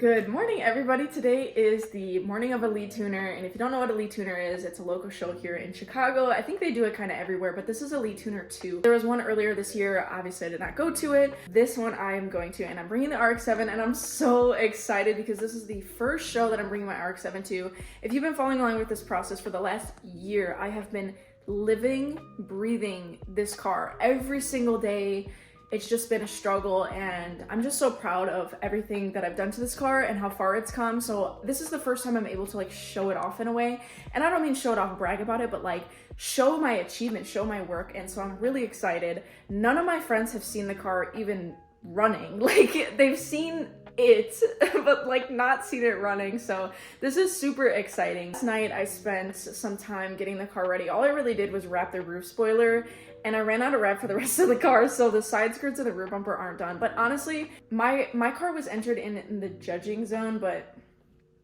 Good morning, everybody. Today is the morning of a lead tuner, and if you don't know what a lead tuner is, it's a local show here in Chicago. I think they do it kind of everywhere, but this is a lead tuner too. There was one earlier this year. Obviously, I did not go to it. This one I am going to, and I'm bringing the Rx-7, and I'm so excited because this is the first show that I'm bringing my Rx-7 to. If you've been following along with this process for the last year, I have been living, breathing this car every single day. It's just been a struggle, and I'm just so proud of everything that I've done to this car and how far it's come. So this is the first time I'm able to like show it off in a way, and I don't mean show it off and brag about it, but like show my achievement, show my work. And so I'm really excited. None of my friends have seen the car even running. Like they've seen it but like not seen it running, so this is super exciting. Last night I spent some time getting the car ready. All I really did was wrap the roof spoiler, and I ran out of wrap for the rest of the car, so the side skirts of the rear bumper aren't done. But honestly, my car was entered in the judging zone, but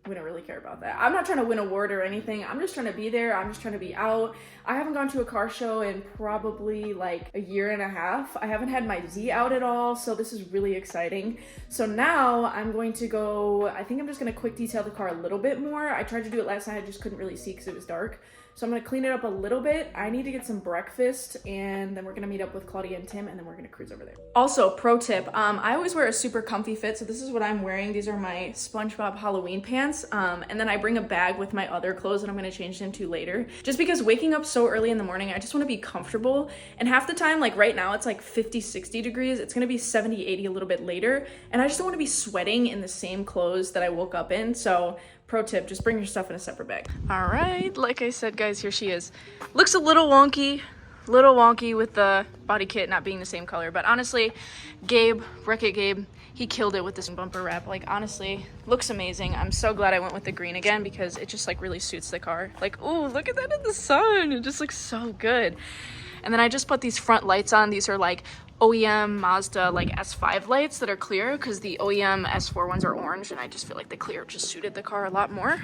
we don't really care about that. I'm not trying to win an award or anything. I'm just trying to be there. I'm just trying to be out. I haven't gone to a car show in probably like a year and a half. I haven't had my Z out at all, so this is really exciting. So now I'm going to go, I think I'm just gonna quick detail the car a little bit more. I tried to do it last night, I just couldn't really see because it was dark. So I'm gonna clean it up a little bit. I need to get some breakfast, and then we're gonna meet up with Klaudia and Tim, and then we're gonna cruise over there. Also, pro tip, I always wear a super comfy fit, so this is what I'm wearing. These are my SpongeBob Halloween pants, and then I bring a bag with my other clothes that I'm gonna change into later. Just because waking up so early in the morning, I just wanna be comfortable, and half the time, like right now, it's like 50, 60 degrees. It's gonna be 70, 80 a little bit later, and I just don't wanna be sweating in the same clothes that I woke up in, so pro tip, just bring your stuff in a separate bag. All right, like I said, guys, here she is. Looks a little wonky with the body kit not being the same color, but honestly, Wreck-It Gabe, he killed it with this bumper wrap. Like, honestly, looks amazing. I'm so glad I went with the green again because it just like really suits the car. Like, oh, look at that in the sun. It just looks so good. And then I just put these front lights on. These are like OEM Mazda like S5 lights that are clear because the OEM S4 ones are orange, and I just feel like the clear just suited the car a lot more.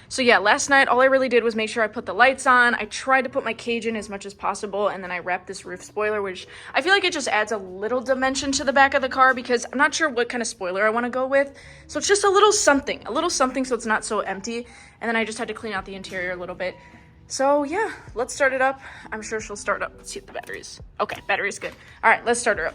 So yeah, last night all I really did was make sure I put the lights on. I tried to put my cage in as much as possible, and then I wrapped this roof spoiler, which I feel like it just adds a little dimension to the back of the car because I'm not sure what kind of spoiler I want to go with. So it's just a little something so it's not so empty. And then I just had to clean out the interior a little bit. So yeah, let's start it up. I'm sure she'll start up. Let's see if the battery's okay. Battery's good. All right, let's start her up.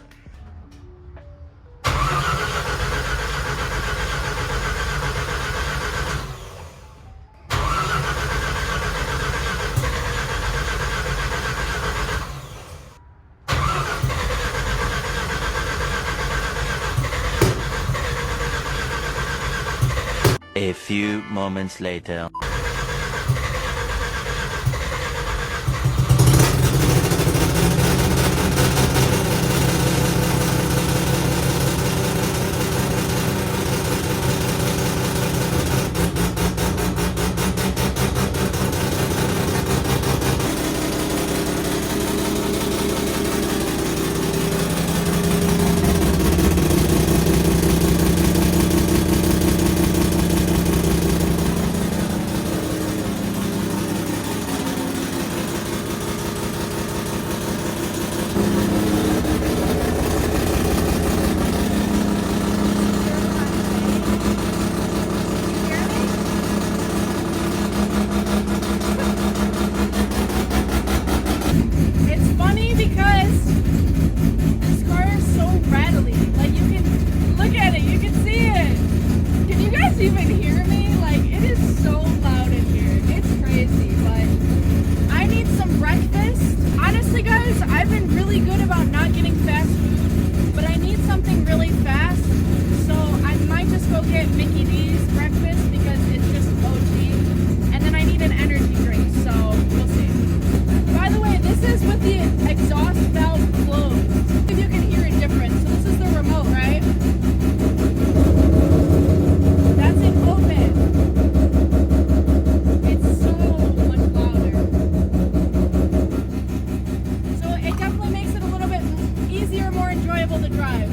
A few moments later. Even hear me? Like, it is so loud in here. It's crazy, but I need some breakfast. Honestly, guys, I've been really good about not getting fast food, but I need something really fast, so I might just go get Mickey D's breakfast because it's just OG, and then I need an energy drink, so we'll see. By the way, this is with the exhaust valve closed. If you can hear it different. So this is the remote, right? That's it open. It's so much louder. So it definitely makes it a little bit easier, more enjoyable to drive.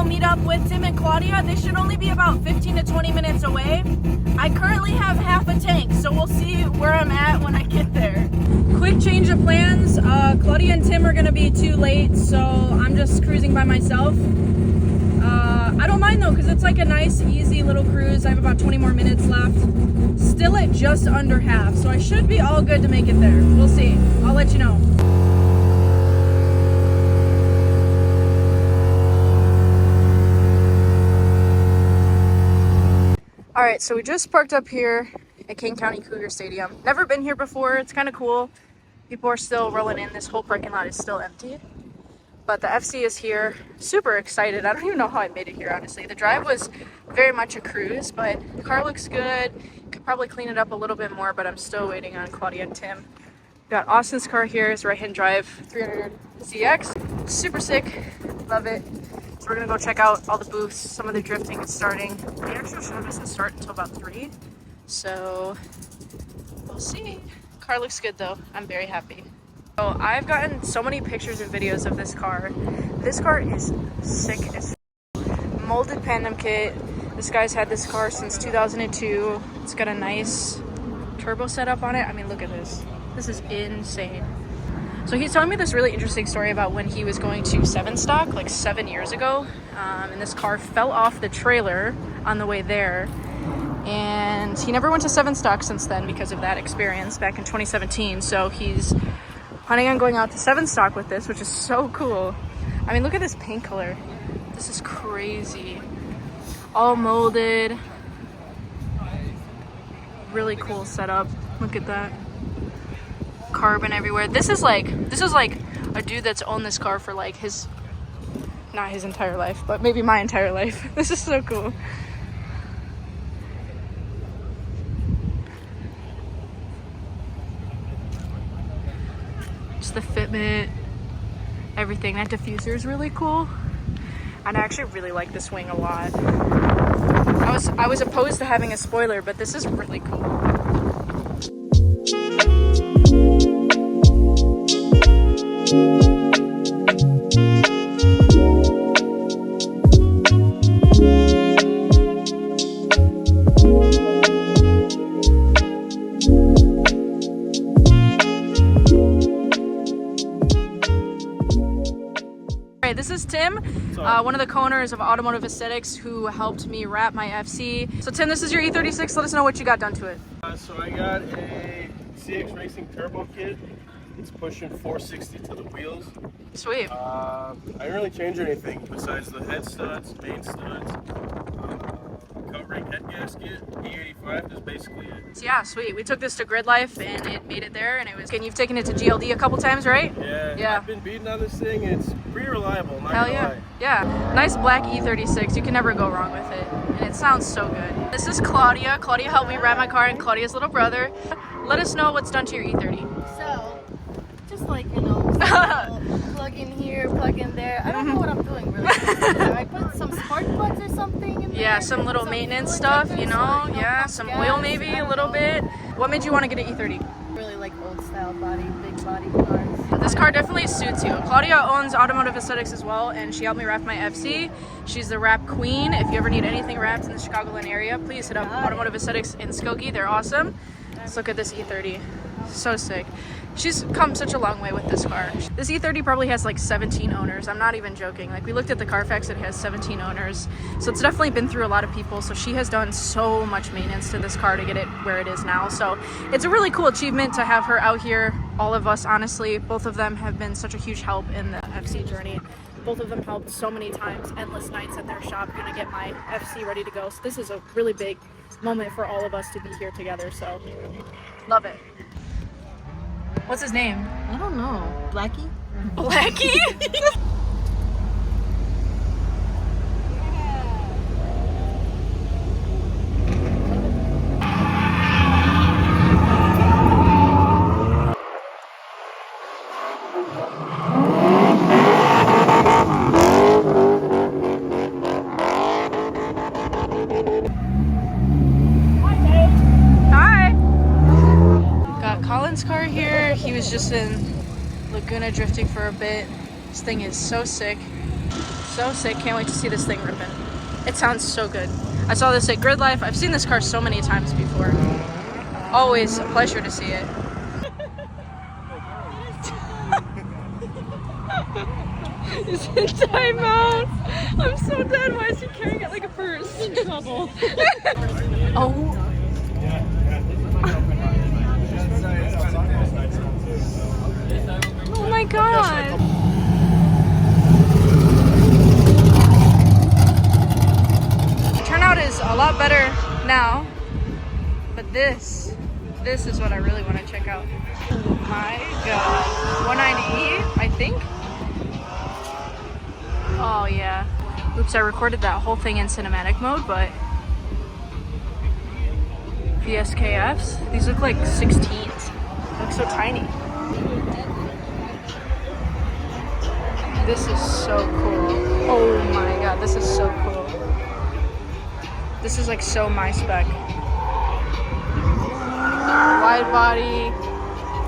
go meet up with Tim and Klaudia. They should only be about 15 to 20 minutes away. I currently have half a tank, so we'll see where I'm at when I get there. Quick change of plans. Klaudia and Tim are gonna be too late, so I'm just cruising by myself. I don't mind though, because it's like a nice, easy little cruise. I have about 20 more minutes left. Still at just under half, so I should be all good to make it there. We'll see. I'll let you know. All right, so we just parked up here at Kane County Cougar Stadium. Never been here before. It's kind of cool. People are still rolling in. This whole parking lot is still empty. But the FC is here. Super excited. I don't even know how I made it here, honestly. The drive was very much a cruise, but the car looks good. Could probably clean it up a little bit more, but I'm still waiting on Klaudia and Tim. Got Austin's car here. It's right-hand drive 300 ZX. Super sick. Love it. So we're gonna go check out all the booths. Some of the drifting is starting. The actual show doesn't start until about 3. So we'll see. Car looks good though. I'm very happy. So I've gotten so many pictures and videos of this car. This car is sick as molded Pandem kit. This guy's had this car since 2002. It's got a nice turbo setup on it. I mean, look at this. This is insane. So he's telling me this really interesting story about when he was going to 7 stock like 7 years ago. And this car fell off the trailer on the way there. And he never went to 7 stock since then because of that experience back in 2017. So he's planning on going out to 7 stock with this, which is so cool. I mean, look at this paint color. This is crazy. All molded. Really cool setup. Look at that. Carbon everywhere. This is like a dude that's owned this car for like not his entire life, but maybe my entire life. This is so cool. Just the fitment, everything. That diffuser is really cool, and I actually really like this wing a lot. I was opposed to having a spoiler, but this is really cool. This is Tim, one of the co-owners of Automotive Aesthetics, who helped me wrap my FC. So Tim, this is your E36. Let us know what you got done to it. So I got a CX Racing Turbo kit. It's pushing 460 to the wheels. Sweet. I didn't really change anything besides the head studs, main studs, covering head gasket, E85 is basically it. So yeah, sweet. We took this to Grid Life and it made it there, and it was. And you've taken it to GLD a couple times, right? Yeah. I've been beating on this thing. It's pretty reliable. Not Hell gonna yeah. lie. Yeah. Nice black E36. You can never go wrong with it, and it sounds so good. This is Klaudia. Klaudia helped me wrap my car, and Claudia's little brother. Let us know what's done to your E30. So, just like, plug in here, plug in there. I don't know what I'm doing really. I put some spark plugs or something in there. Yeah, some little maintenance stuff, yeah, some oil maybe a little bit. What made you want to get an E30? Really like old style body, big body cars. This car definitely suits you. Klaudia owns Automotive Aesthetics as well, and she helped me wrap my FC. She's the wrap queen. If you ever need anything wrapped in the Chicagoland area, please hit up Automotive Aesthetics in Skokie. They're awesome. Let's look at this E30. So sick. She's come such a long way with this car. This E30 probably has like 17 owners. I'm not even joking. Like, we looked at the Carfax, it has 17 owners. So it's definitely been through a lot of people. So she has done so much maintenance to this car to get it where it is now. So it's a really cool achievement to have her out here. All of us, honestly, both of them have been such a huge help in the FC journey. Both of them helped so many times, endless nights at their shop, gonna get my FC ready to go. So this is a really big moment for all of us to be here together. So love it. What's his name? I don't know. Blackie? Blackie? Car here. He was just in Laguna drifting for a bit. This thing is so sick. So sick. Can't wait to see this thing ripping. It sounds so good. I saw this at Grid Life. I've seen this car so many times before. Always a pleasure to see it. He's in timeout. I'm so dead. Why is he carrying it like a purse? He's in trouble. Oh. Oh my god. The turnout is a lot better now, but this is what I really want to check out. Oh my god. 190E, I think. Oh yeah. Oops, I recorded that whole thing in cinematic mode, but VSKFs, these look like 16s. They look so tiny. This is so cool. Oh my god, this is so cool. This is like so my spec. Wide body.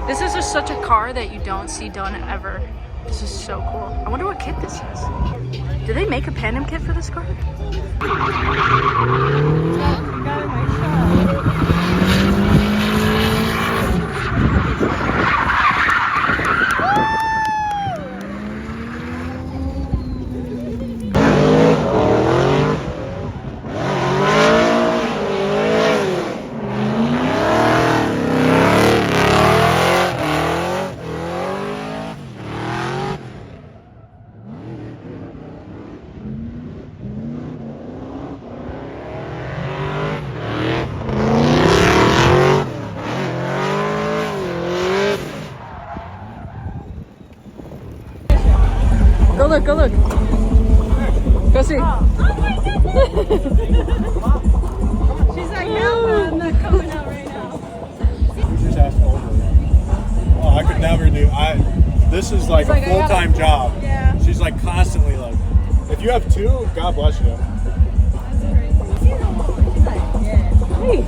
This is just such a car that you don't see done ever. This is so cool. I wonder what kit this is. Do they make a Pandem kit for this car? Go look, go look. Go see. Oh my goodness! She's like, no, I'm not coming out right now. Just ask over. Oh, I could never do. This is like a full-time job. Yeah. She's like constantly like, if you have two, God bless you. That's crazy. She's like, yeah. Hey.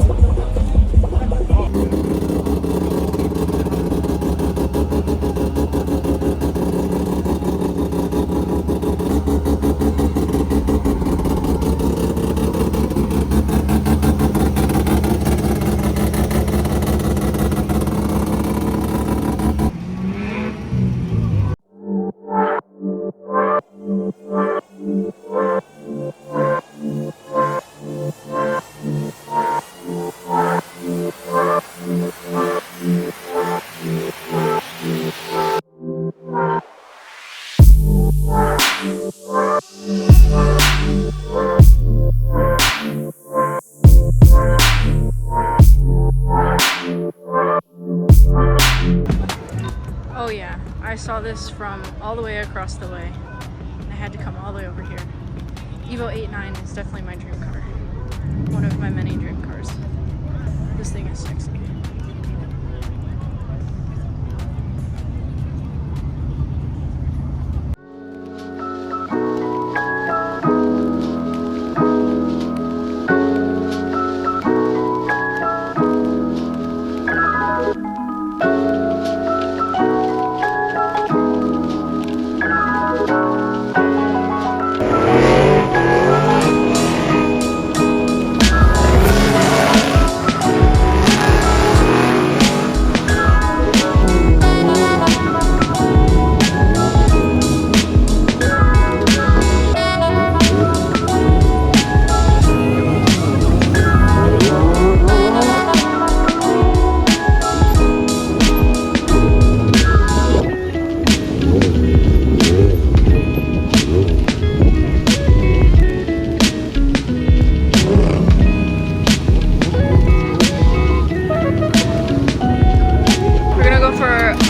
Oh yeah, I saw this from all the way across the way. And I had to come all the way over here. Evo 8.9 is definitely my dream car. One of my many dream cars. This thing is sexy.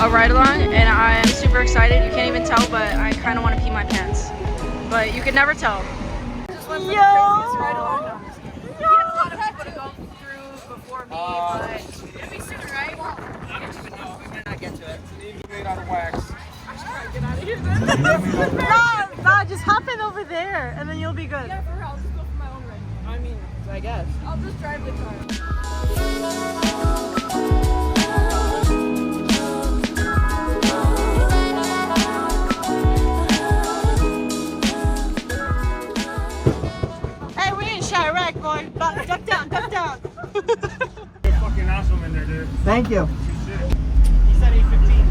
A ride along, and I am super excited. You can't even tell, but I kind of want to pee my pants. But you could never tell. Just went for the craziest ride along. No, I'm just kidding. We had a lot of people to go through before me, but it'll be soon, right? I don't even know. We might not get to it. It's an easy made out of wax. I'm just trying to get out of here then. No, just hop in over there, and then you'll be good. Yeah, for real. I'll just go for my own ride. I mean, I guess. I'll just drive the car. boy. Duck down, duck down. You're fucking awesome in there, dude. Thank you. Good shit. He said 8:15.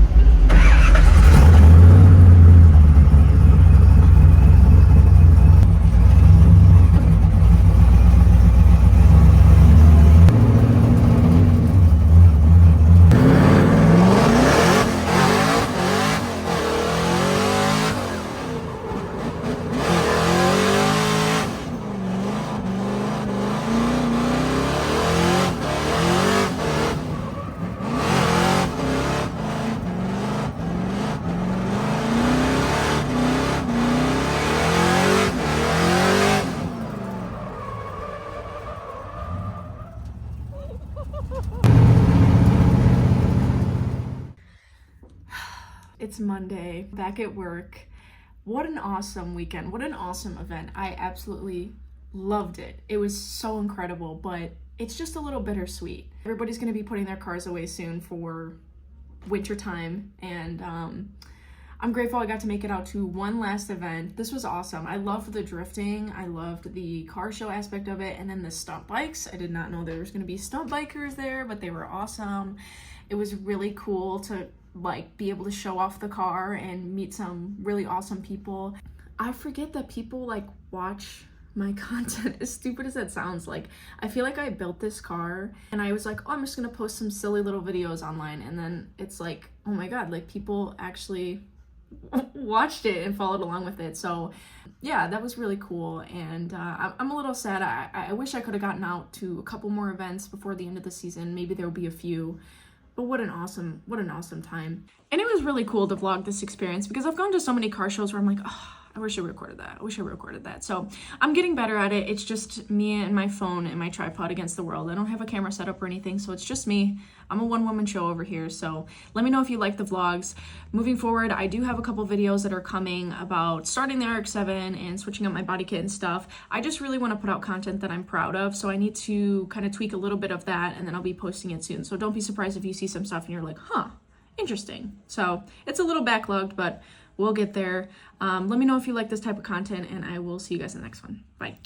It's Monday, back at work. What an awesome weekend. What an awesome event. I absolutely loved it. It was so incredible, but it's just a little bittersweet. Everybody's gonna be putting their cars away soon for winter time, and I'm grateful I got to make it out to one last event. This was awesome. I loved the drifting. I loved the car show aspect of it, and then the stunt bikes. I did not know there was gonna be stunt bikers there, but they were awesome. It was really cool to like be able to show off the car and meet some really awesome people. I forget that people like watch my content, as stupid as that sounds. Like, I feel like I built this car and I was like, oh, I'm just gonna post some silly little videos online, and then it's like, oh my god, like people actually watched it and followed along with it. So yeah, that was really cool. And I'm a little sad. I wish I could have gotten out to a couple more events before the end of the season. Maybe there will be a few. But what an awesome time. And it was really cool to vlog this experience because I've gone to so many car shows where I'm like, oh, I wish I recorded that. I wish I recorded that. So I'm getting better at it. It's just me and my phone and my tripod against the world. I don't have a camera set up or anything, so it's just me. I'm a one-woman show over here. So let me know if you like the vlogs. Moving forward, I do have a couple videos that are coming about starting the Rx-7 and switching up my body kit and stuff. I just really want to put out content that I'm proud of, so I need to kind of tweak a little bit of that, and then I'll be posting it soon. So don't be surprised if you see some stuff and you're like, huh, interesting. So it's a little backlogged, but we'll get there. Let me know if you like this type of content, and I will see you guys in the next one. Bye.